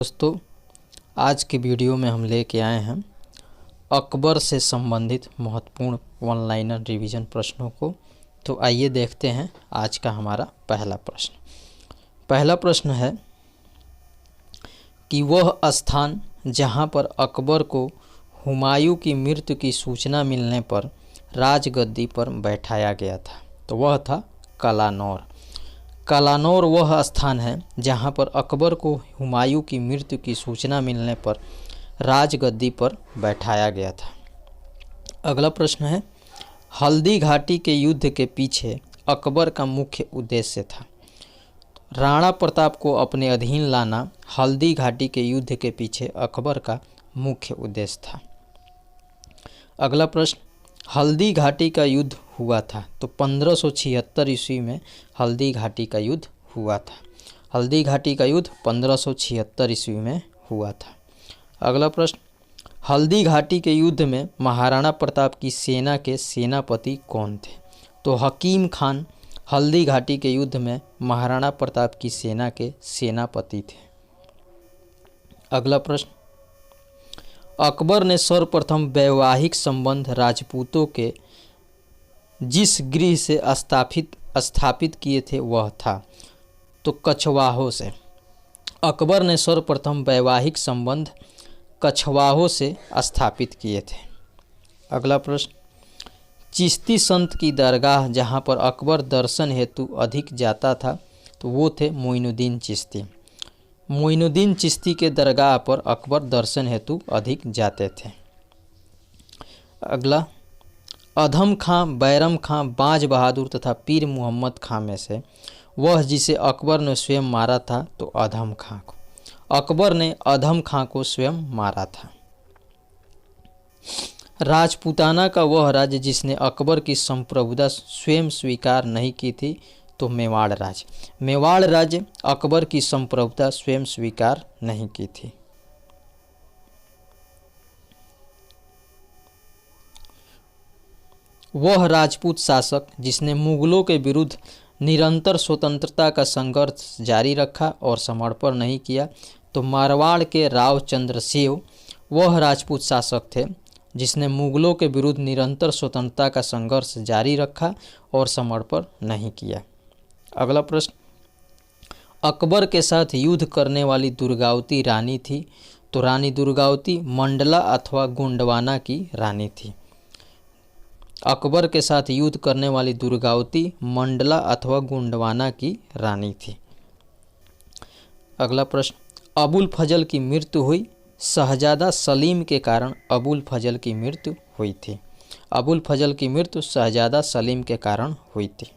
दोस्तों, आज के वीडियो में हम लेके आए हैं अकबर से संबंधित महत्वपूर्ण वन लाइनर रिवीजन प्रश्नों को। तो आइए देखते हैं आज का हमारा पहला प्रश्न। पहला प्रश्न है कि वह स्थान जहां पर अकबर को हुमायूं की मृत्यु की सूचना मिलने पर राजगद्दी पर बैठाया गया था, तो वह था कलानौर। कलानौर वह स्थान है जहां पर अकबर को हुमायूं की मृत्यु की सूचना मिलने पर राजगद्दी पर बैठाया गया था। अगला प्रश्न है, हल्दी घाटी के युद्ध के पीछे अकबर का मुख्य उद्देश्य था। राणा प्रताप को अपने अधीन लाना हल्दी घाटी के युद्ध के पीछे अकबर का मुख्य उद्देश्य था। अगला प्रश्न, हल्दी घाटी का युद्ध हुआ था, तो 1576 ईस्वी में हल्दी घाटी का युद्ध हुआ था। हल्दी घाटी का युद्ध 1576 ईस्वी में हुआ था। अगला प्रश्न, हल्दी घाटी के युद्ध में महाराणा प्रताप की सेना के सेनापति कौन थे? तो हकीम खान हल्दी घाटी के युद्ध में महाराणा प्रताप की सेना के सेनापति थे। अगला प्रश्न, अकबर ने सर्वप्रथम वैवाहिक संबंध राजपूतों के जिस गृह से स्थापित किए थे वह था, तो कछवाहों से। अकबर ने सर्वप्रथम वैवाहिक संबंध कछवाहों से स्थापित किए थे। अगला प्रश्न, चिश्ती संत की दरगाह जहां पर अकबर दर्शन हेतु अधिक जाता था, तो वो थे मोइनुद्दीन चिश्ती। मोइनुद्दीन चिश्ती के दरगाह पर अकबर दर्शन हेतु अधिक जाते थे। अगला, अधम खां, बैरम खां, बाज बहादुर तथा पीर मुहम्मद खां में से वह जिसे अकबर ने स्वयं मारा था, तो अधम खां को। अकबर ने अधम खां को स्वयं मारा था। राजपूताना का वह राज्य जिसने अकबर की संप्रभुता स्वयं स्वीकार नहीं की थी, तो मेवाड़ राज्य। मेवाड़ राज्य अकबर की संप्रभुता स्वयं स्वीकार नहीं की थी। वह राजपूत शासक जिसने मुगलों के विरुद्ध निरंतर स्वतंत्रता का संघर्ष जारी रखा और समर्पण नहीं किया, तो मारवाड़ के राव चंद्रसेन वह राजपूत शासक थे जिसने मुगलों के विरुद्ध निरंतर स्वतंत्रता का संघर्ष जारी रखा और समर्पण नहीं किया। अगला प्रश्न, अकबर के साथ युद्ध करने वाली दुर्गावती रानी थी, तो रानी दुर्गावती मंडला अथवा गोंडवाना की रानी थी। अकबर के साथ युद्ध करने वाली दुर्गावती मंडला अथवा गोंडवाना की रानी थी। अगला प्रश्न, अबुल फजल की मृत्यु हुई, शहजादा सलीम के कारण अबुल फजल की मृत्यु हुई थी। अबुल फजल की मृत्यु शहजादा सलीम के कारण हुई थी।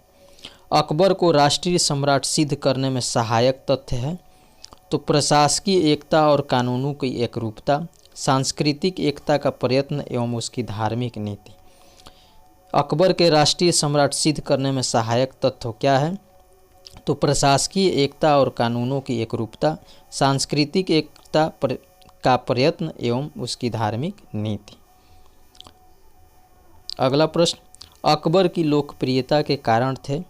अकबर को राष्ट्रीय सम्राट सिद्ध करने में सहायक तथ्य है, तो प्रशासकीय एकता और कानूनों की एकरूपता, सांस्कृतिक एकता का प्रयत्न एवं उसकी धार्मिक नीति। अकबर के राष्ट्रीय सम्राट सिद्ध करने में सहायक तथ्य क्या है? तो प्रशासकीय एकता और कानूनों की एकरूपता, सांस्कृतिक एकता का प्रयत्न एवं उसकी धार्मिक नीति। अगला प्रश्न, अकबर की लोकप्रियता के कारण थे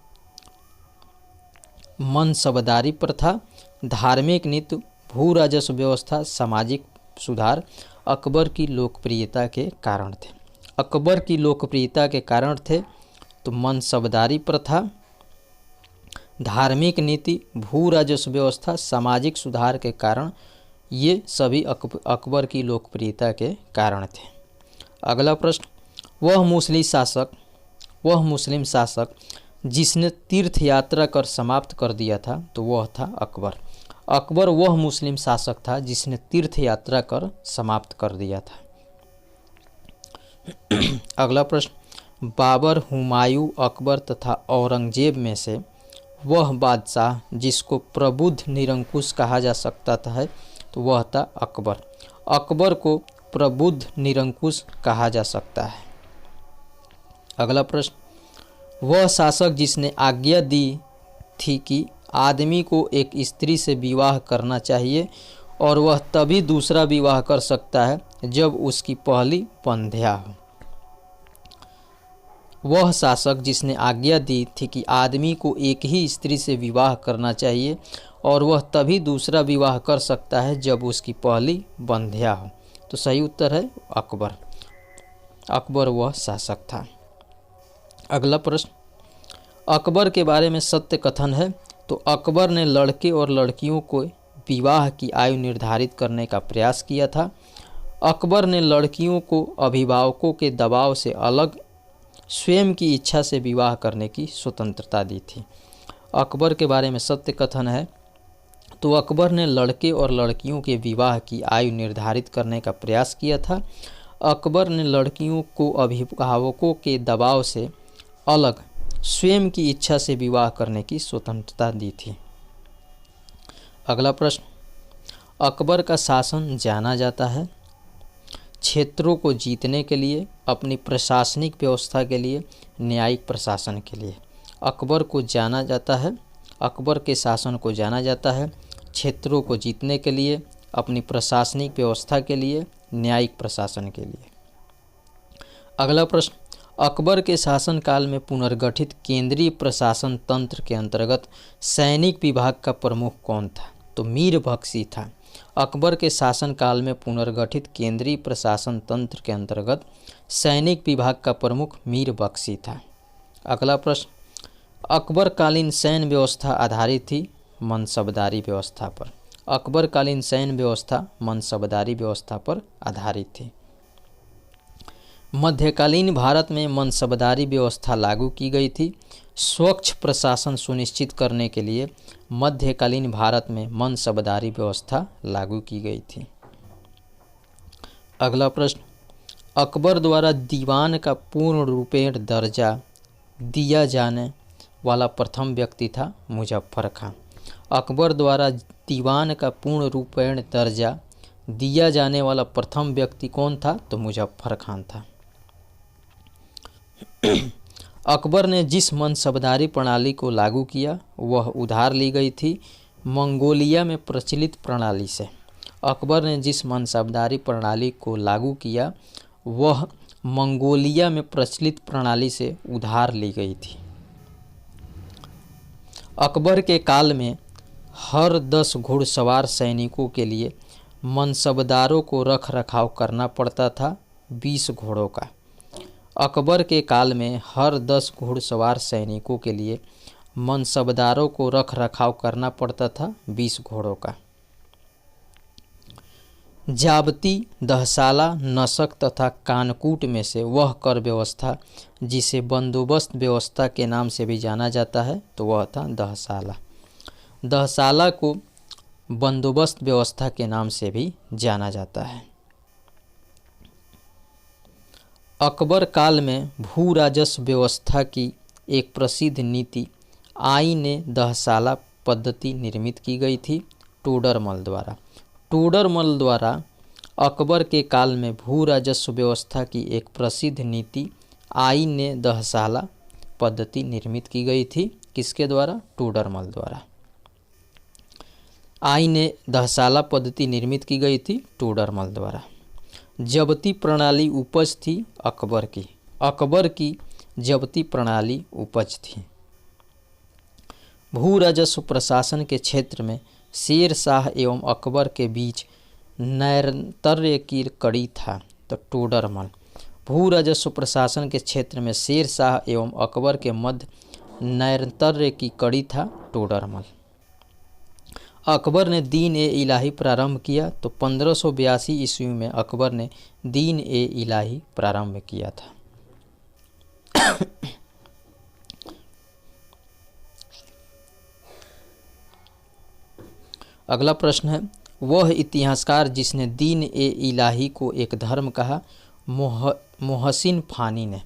मनसबदारी प्रथा, धार्मिक नीति, भू राजस्व व्यवस्था, सामाजिक सुधार। अकबर की लोकप्रियता के कारण थे। अकबर की लोकप्रियता के कारण थे तो मनसबदारी प्रथा, धार्मिक नीति, भू राजस्व व्यवस्था, सामाजिक सुधार के कारण, ये सभी अकबर की लोकप्रियता के कारण थे। अगला प्रश्न, वह मुस्लिम शासक जिसने तीर्थ यात्रा कर समाप्त कर दिया था, तो वह था अकबर। अकबर वह मुस्लिम शासक था जिसने तीर्थ यात्रा कर समाप्त कर दिया था। अगला प्रश्न, बाबर, हुमायूं, अकबर तथा औरंगजेब में से वह बादशाह जिसको प्रबुद्ध निरंकुश कहा जा सकता था, तो वह था अकबर। अकबर को प्रबुद्ध निरंकुश कहा जा सकता है। अगला प्रश्न, वह शासक जिसने आज्ञा दी थी कि आदमी को एक स्त्री से विवाह करना चाहिए और वह तभी दूसरा विवाह कर सकता है जब उसकी पहली बंध्या हो, वह शासक जिसने आज्ञा दी थी कि आदमी को एक ही स्त्री से विवाह करना चाहिए और वह तभी दूसरा विवाह कर सकता है जब उसकी पहली बंध्या हो। तो सही उत्तर है अकबर। अकबर वह शासक था। अगला प्रश्न, अकबर के बारे में सत्य कथन है। तो अकबर ने लड़के और लड़कियों को विवाह की आयु निर्धारित करने का प्रयास किया था। अकबर ने लड़कियों को अभिभावकों के दबाव से अलग स्वयं की इच्छा से विवाह करने की स्वतंत्रता दी थी। अकबर के बारे में सत्य कथन है। तो अकबर ने लड़के और लड़कियों के विवाह की आयु निर्धारित करने का प्रयास किया था। अकबर ने लड़कियों को अभिभावकों के दबाव से अलग स्वयं की इच्छा से विवाह करने की स्वतंत्रता दी थी। अगला प्रश्न, अकबर का शासन जाना जाता है क्षेत्रों को जीतने के लिए, अपनी प्रशासनिक व्यवस्था के लिए, न्यायिक प्रशासन के लिए। अकबर को जाना जाता है, अकबर के शासन को जाना जाता है क्षेत्रों को जीतने के लिए, अपनी प्रशासनिक व्यवस्था के लिए, न्यायिक प्रशासन के लिए। अगला प्रश्न, अकबर के शासनकाल में पुनर्गठित केंद्रीय प्रशासन तंत्र के अंतर्गत सैनिक विभाग का प्रमुख कौन था? तो मीर बख्शी था। अकबर के शासनकाल में पुनर्गठित केंद्रीय प्रशासन तंत्र के अंतर्गत सैनिक विभाग का प्रमुख मीर बख्शी था। अगला प्रश्न, अकबरकालीन सैन्य व्यवस्था आधारित थी मनसबदारी व्यवस्था पर। अकबरकालीन सैन्य व्यवस्था मनसबदारी व्यवस्था पर आधारित थी। मध्यकालीन भारत में मनसबदारी व्यवस्था लागू की गई थी। स्वच्छ प्रशासन सुनिश्चित करने के लिए मध्यकालीन भारत में मनसबदारी व्यवस्था लागू की गई थी। अगला प्रश्न, अकबर द्वारा दीवान का पूर्ण रूपेण दर्जा दिया जाने वाला प्रथम व्यक्ति था मुजफ्फर खां। अकबर द्वारा दीवान का पूर्ण रूपेण दर्जा दिया जाने वाला प्रथम व्यक्ति कौन था? तो मुजफ्फर खां था। अकबर ने जिस मनसबदारी प्रणाली को लागू किया वह उधार ली गई थी मंगोलिया में प्रचलित प्रणाली से। अकबर ने जिस मनसबदारी प्रणाली को लागू किया वह मंगोलिया में प्रचलित प्रणाली से उधार ली गई थी। अकबर के काल में हर 10 घुड़सवार सैनिकों के लिए मनसबदारों को रख रखाव करना पड़ता था 20 घोड़ों का। अकबर के काल में हर 10 घुड़सवार सैनिकों के लिए मनसबदारों को रख रखाव करना पड़ता था 20 घोड़ों का। जाबती, दहसाला, नसक तथा कानकूट में से वह कर व्यवस्था जिसे बंदोबस्त व्यवस्था के नाम से भी जाना जाता है तो वह था दहसाला। दहसाला को बंदोबस्त व्यवस्था के नाम से भी जाना जाता है। अकबर काल में भू राजस्व व्यवस्था की एक प्रसिद्ध नीति आईन दहसाला पद्धति निर्मित की गई थी टोडरमल द्वारा। टोडरमल द्वारा अकबर के काल में भू राजस्व व्यवस्था की एक प्रसिद्ध नीति आईन दहसाला पद्धति निर्मित की गई थी। किसके द्वारा? टोडरमल द्वारा आईन दहसाला पद्धति निर्मित की गई थी टोडरमल द्वारा। जब्ती प्रणाली उपज थी अकबर की। अकबर की जब्ती प्रणाली उपज थी। भू राजस्व प्रशासन के क्षेत्र में शेर शाह एवं अकबर के बीच नैरंतर्य की कड़ी था तो टोडरमल। भू राजस्व प्रशासन के क्षेत्र में शेर शाह एवं अकबर के मध्य नैरंतर्य की कड़ी था टोडरमल। अकबर ने दीन ए इलाही प्रारंभ किया तो 1582 ईस्वी में अकबर ने दीन ए इलाही प्रारंभ किया था। अगला प्रश्न है, वह इतिहासकार जिसने दीन ए इलाही को एक धर्म कहा मोहसिन फानी ने।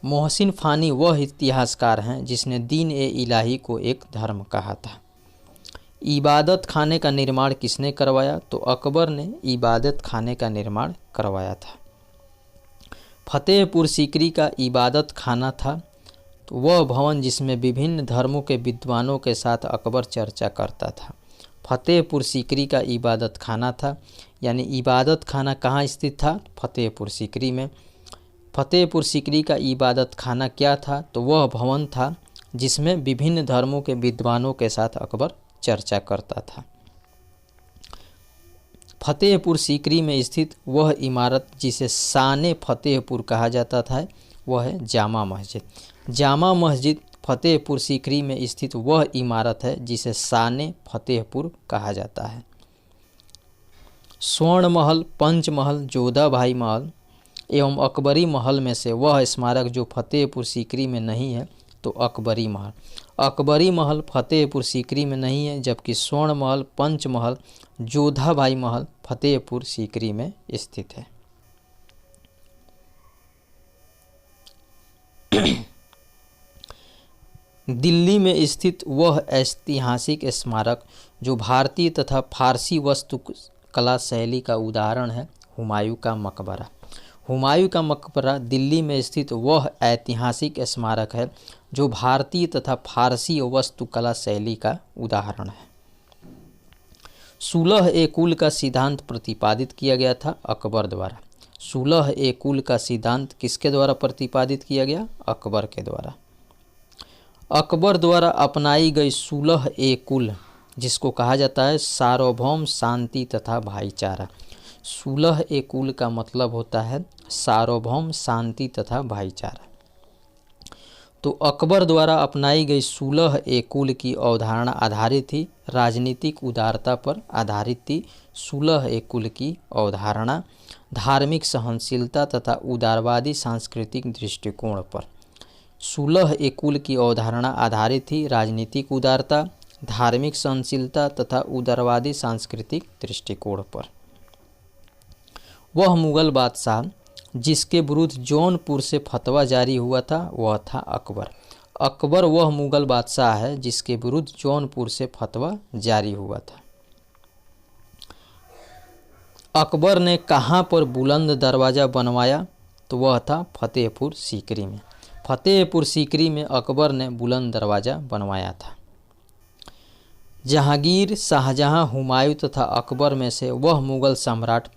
मोहसिन फानी वह इतिहासकार हैं जिसने दीन ए इलाही को एक धर्म कहा था। इबादत खाने का निर्माण किसने करवाया? तो अकबर ने इबादत खाने का निर्माण करवाया था। फतेहपुर सीकरी का इबादत खाना था तो वह भवन जिसमें विभिन्न धर्मों के विद्वानों के साथ अकबर चर्चा करता था। फतेहपुर सीकरी का इबादत खाना था, यानी इबादत खाना कहाँ स्थित था? फतेहपुर सीकरी में। फतेहपुर सीकरी का इबादत खाना क्या था? तो वह भवन था जिसमें विभिन्न धर्मों के विद्वानों के साथ अकबर चर्चा करता था। फतेहपुर सीकरी में स्थित वह इमारत जिसे शान फतेहपुर कहा जाता था वह है जामा मस्जिद। जामा मस्जिद फतेहपुर सीकरी में स्थित वह इमारत है जिसे शान फतेहपुर कहा जाता है। स्वर्ण महल, पंच महल, जोधा भाई महल एवं अकबरी महल में से वह स्मारक जो फतेहपुर सीकरी में नहीं है तो अकबरी महल। अकबरी महल फतेहपुर सीकरी में नहीं है, जबकि स्वर्ण महल, पंच महल, जोधा भाई महल फतेहपुर सीकरी में स्थित है। दिल्ली में स्थित वह ऐतिहासिक स्मारक जो भारतीय तथा फारसी वास्तुकला शैली का उदाहरण है हुमायूं का मकबरा। हुमायूं का मकबरा दिल्ली में स्थित वह ऐतिहासिक स्मारक है जो भारतीय तथा फारसी वास्तुकला शैली का उदाहरण है। सुलह-ए-कुल का सिद्धांत प्रतिपादित किया गया था अकबर द्वारा। सुलह-ए-कुल का सिद्धांत किसके द्वारा प्रतिपादित किया गया? अकबर के द्वारा। अकबर द्वारा अपनाई गई सुलह-ए-कुल जिसको कहा जाता है सार्वभौम शांति तथा भाईचारा। सुलह-ए-कुल का मतलब होता है सार्वभौम शांति तथा भाईचारा। तो अकबर द्वारा अपनाई गई सुलह-ए-कुल की अवधारणा आधारित थी राजनीतिक उदारता पर आधारित थी। सुलह-ए-कुल की अवधारणा धार्मिक सहनशीलता तथा उदारवादी सांस्कृतिक दृष्टिकोण पर। सुलह-ए-कुल की अवधारणा आधारित थी राजनीतिक उदारता, धार्मिक सहनशीलता तथा उदारवादी सांस्कृतिक दृष्टिकोण पर। वह मुगल बादशाह जिसके विरुद्ध जौनपुर से फतवा जारी हुआ था वह था अकबर। अकबर वह मुगल बादशाह है जिसके विरुद्ध जौनपुर से फतवा जारी हुआ था। अकबर ने कहाँ पर बुलंद दरवाज़ा बनवाया? तो वह था फतेहपुर सीकरी में। फतेहपुर सीकरी में अकबर ने बुलंद दरवाज़ा बनवाया था। जहांगीर, शाहजहां, हुमायूं तथा अकबर में से वह मुगल सम्राट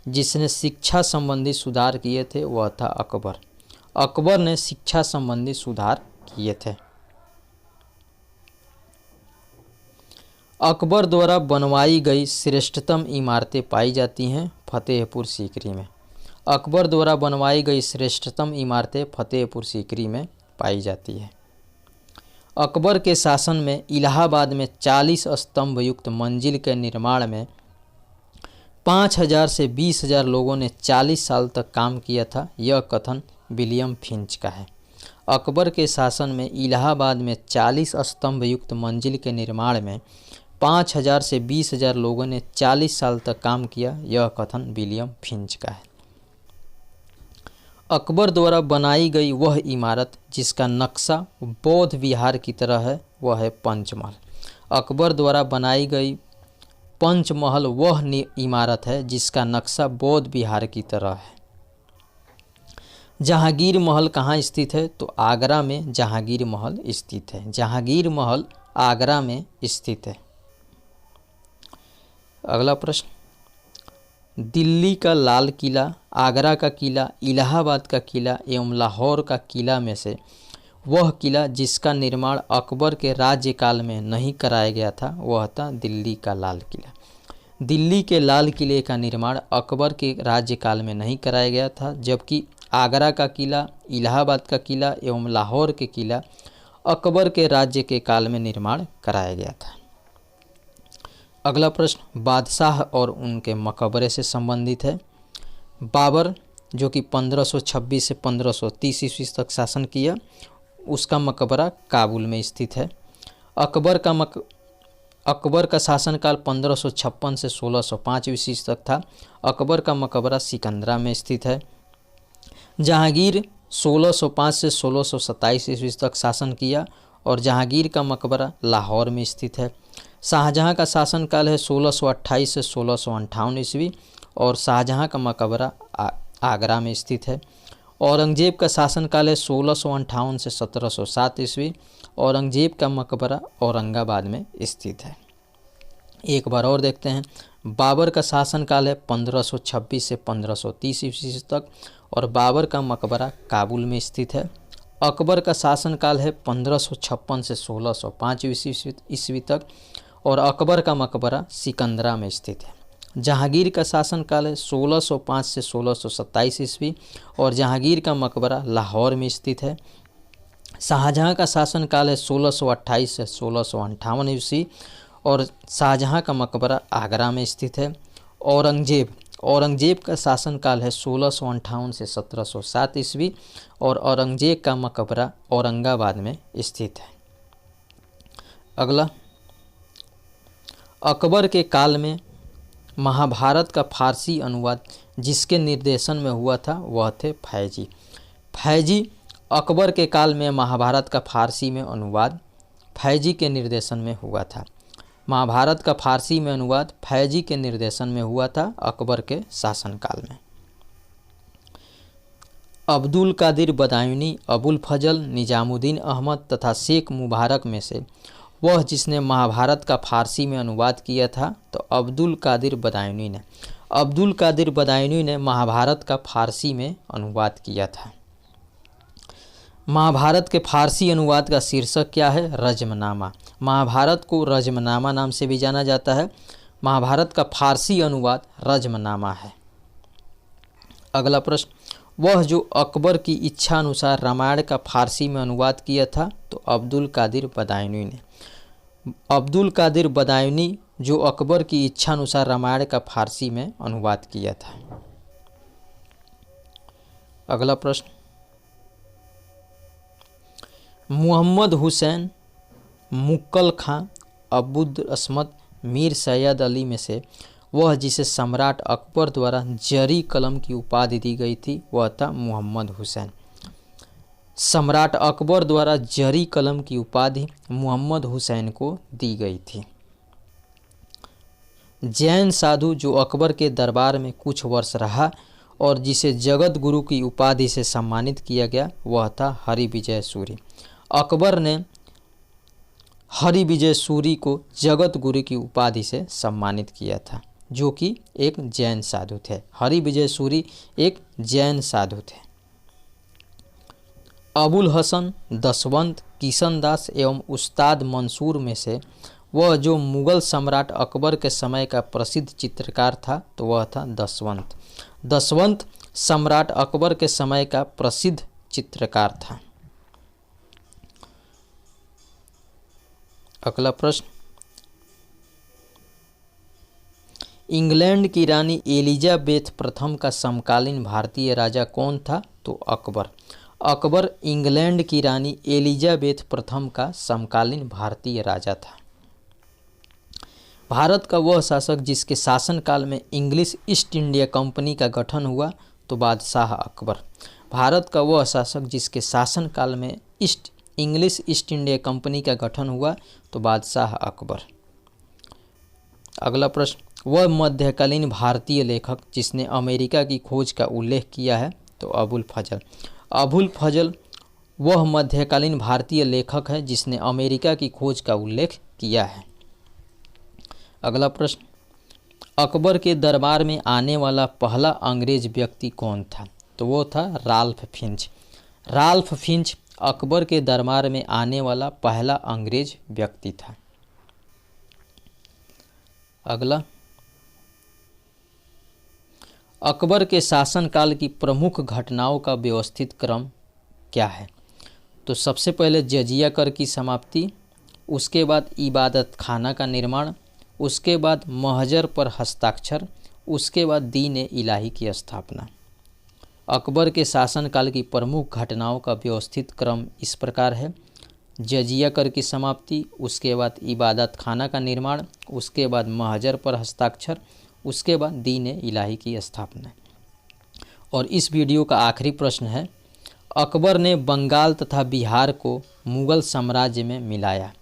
जिसने शिक्षा संबंधी सुधार किए थे वह था अकबर। अकबर ने शिक्षा संबंधी सुधार किए थे। अकबर द्वारा बनवाई गई श्रेष्ठतम इमारतें पाई जाती हैं फतेहपुर सीकरी में। अकबर द्वारा बनवाई गई श्रेष्ठतम इमारतें फतेहपुर सीकरी में पाई जाती है। अकबर के शासन में इलाहाबाद में 40 स्तंभ युक्त मंजिल के निर्माण में 5000 से 20,000 लोगों ने 40 साल तक काम किया था। यह कथन विलियम फिंच का है। अकबर के शासन में इलाहाबाद में 40 स्तंभ युक्त मंजिल के निर्माण में 5000 से 20,000 लोगों ने 40 साल तक काम किया। यह कथन विलियम फिंच का है। अकबर द्वारा बनाई गई वह इमारत जिसका नक्शा बौद्ध विहार की तरह है वह है पंचमहल। अकबर द्वारा बनाई गई पंचमहल वह इमारत है जिसका नक्शा बौद्ध विहार की तरह है। जहांगीर महल कहाँ स्थित है? तो आगरा में जहांगीर महल स्थित है। जहांगीर महल आगरा में स्थित है। अगला प्रश्न, दिल्ली का लाल किला, आगरा का किला, इलाहाबाद का किला एवं लाहौर का किला में से वह किला जिसका निर्माण अकबर के राज्यकाल में नहीं कराया गया था वह था दिल्ली का लाल किला। दिल्ली के लाल किले का निर्माण अकबर के राज्यकाल में नहीं कराया गया था, जबकि आगरा का किला, इलाहाबाद का किला एवं लाहौर के किला अकबर के राज्य के काल में निर्माण कराया गया था। अगला प्रश्न बादशाह और उनके मकबरे से संबंधित है। बाबर जो कि 1526 से 1530 ईस्वी तक शासन किया, उसका मकबरा काबुल में स्थित है। अकबर का शासनकाल 1556 से 1605 ईस्वी तक था। अकबर का मकबरा सिकंदरा में स्थित है। जहांगीर 1605 से 1627 ईस्वी तक शासन किया और जहांगीर का मकबरा लाहौर में स्थित है। शाहजहां का शासनकाल है 1628 से 1658 ईस्वी और शाहजहां का मकबरा आगरा में स्थित है। औरंगजेब का शासनकाल है 1658 से 1707 ईस्वी। औरंगजेब का मकबरा औरंगाबाद में स्थित है। एक बार और देखते हैं। बाबर का शासनकाल है 1526 से 1530 ईस्वी तक और बाबर का मकबरा काबुल में स्थित है। अकबर का शासनकाल है 1556 से 1605 ईस्वी तक और अकबर का मकबरा सिकंदरा में स्थित है। जहांगीर का शासनकाल है 1605 से 1627 ईस्वी और जहांगीर का मकबरा लाहौर में स्थित है। शाहजहां का शासनकाल है 1628 से 1658 ईस्वी और शाहजहां का मकबरा आगरा में स्थित है। औरंगजेब का शासनकाल है 1658 से 1707 ईस्वी और औरंगजेब का मकबरा औरंगाबाद में स्थित है। अगला, अकबर के काल में महाभारत का फारसी अनुवाद जिसके निर्देशन में हुआ था वह थे फैजी। फैजी अकबर के काल में महाभारत का फारसी में अनुवाद फैजी के निर्देशन में हुआ था। महाभारत का फारसी में अनुवाद फैजी के निर्देशन में हुआ था अकबर के शासनकाल में। अब्दुल कादिर बदायूनी, अबुल फजल, निजामुद्दीन अहमद तथा शेख मुबारक में से वह जिसने महाभारत का फारसी में अनुवाद किया था तो अब्दुल कादिर बदायूनी ने महाभारत का फारसी में अनुवाद किया था। महाभारत के फारसी अनुवाद का शीर्षक क्या है? रज्मनामा। महाभारत को रज्मनामा नाम से भी जाना जाता है। महाभारत का फारसी अनुवाद रज्मनामा है। अगला प्रश्न, वह जो अकबर की इच्छा अनुसार रामायण का फारसी में अनुवाद किया था तो अब्दुल कादिर बदायूनी जो अकबर की इच्छा अनुसार रामायण का फारसी में अनुवाद किया था। अगला प्रश्न, मोहम्मद हुसैन, मुक्कल खां, अब्दुल अस्मद, मीर सैयद अली में से वह जिसे सम्राट अकबर द्वारा जरी कलम की उपाधि दी गई थी वह था मोहम्मद हुसैन। सम्राट अकबर द्वारा जरी कलम की उपाधि मोहम्मद हुसैन को दी गई थी। जैन साधु जो अकबर के दरबार में कुछ वर्ष रहा और जिसे जगत गुरु की उपाधि से सम्मानित किया गया वह था हरिविजय सूरी। अकबर ने हरिविजय सूरी को जगत गुरु की उपाधि से सम्मानित किया था, जो कि एक जैन साधु थे। हरिविजय सूरी एक जैन साधु थे। अबुल हसन, दसवंत, किशन दास एवं उस्ताद मंसूर में से वह जो मुगल सम्राट अकबर के समय का प्रसिद्ध चित्रकार था तो वह था दसवंत। दसवंत सम्राट अकबर के समय का प्रसिद्ध चित्रकार था। अगला प्रश्न, इंग्लैंड की रानी एलिजाबेथ प्रथम का समकालीन भारतीय राजा कौन था तो अकबर। अकबर इंग्लैंड की रानी एलिजाबेथ प्रथम का समकालीन भारतीय राजा था। भारत का वह शासक जिसके शासनकाल में इंग्लिश ईस्ट इंडिया कंपनी का गठन हुआ तो बादशाह अकबर। भारत का वह शासक जिसके शासनकाल में इंग्लिश ईस्ट इंडिया कंपनी का गठन हुआ तो बादशाह अकबर। अगला प्रश्न, वह मध्यकालीन भारतीय लेखक जिसने अमेरिका की खोज का उल्लेख किया है तो अबुल फजल। अबुल फजल वह मध्यकालीन भारतीय लेखक है जिसने अमेरिका की खोज का उल्लेख किया है। अगला प्रश्न, अकबर के दरबार में आने वाला पहला अंग्रेज व्यक्ति कौन था तो वो था Ralph Finch. Ralph Finch Akbar के दरबार में आने वाला पहला अंग्रेज व्यक्ति था। अगला, अकबर के शासनकाल की प्रमुख घटनाओं का व्यवस्थित क्रम क्या है तो सबसे पहले जजिया कर की समाप्ति, उसके बाद इबादत खाना का निर्माण, उसके बाद महजर पर हस्ताक्षर, उसके बाद दीन इलाही की स्थापना। अकबर के शासनकाल की प्रमुख घटनाओं का व्यवस्थित क्रम इस प्रकार है: जजिया कर की समाप्ति, उसके बाद इबादत खाना का निर्माण, उसके बाद महजर पर हस्ताक्षर, उसके बाद दीन इलाही की स्थापना। और इस वीडियो का आखिरी प्रश्न है, अकबर ने बंगाल तथा बिहार को मुगल साम्राज्य में मिलाया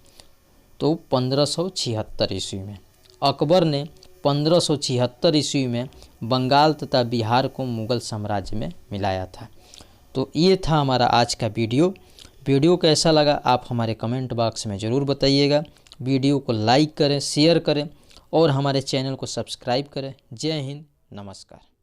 तो 1576 ईस्वी में। अकबर ने 1576 ईस्वी में बंगाल तथा बिहार को मुगल साम्राज्य में मिलाया था। तो ये था हमारा आज का वीडियो कैसा लगा आप हमारे कमेंट बॉक्स में ज़रूर बताइएगा। वीडियो को लाइक करें, शेयर करें और हमारे चैनल को सब्सक्राइब करें। जय हिंद, नमस्कार।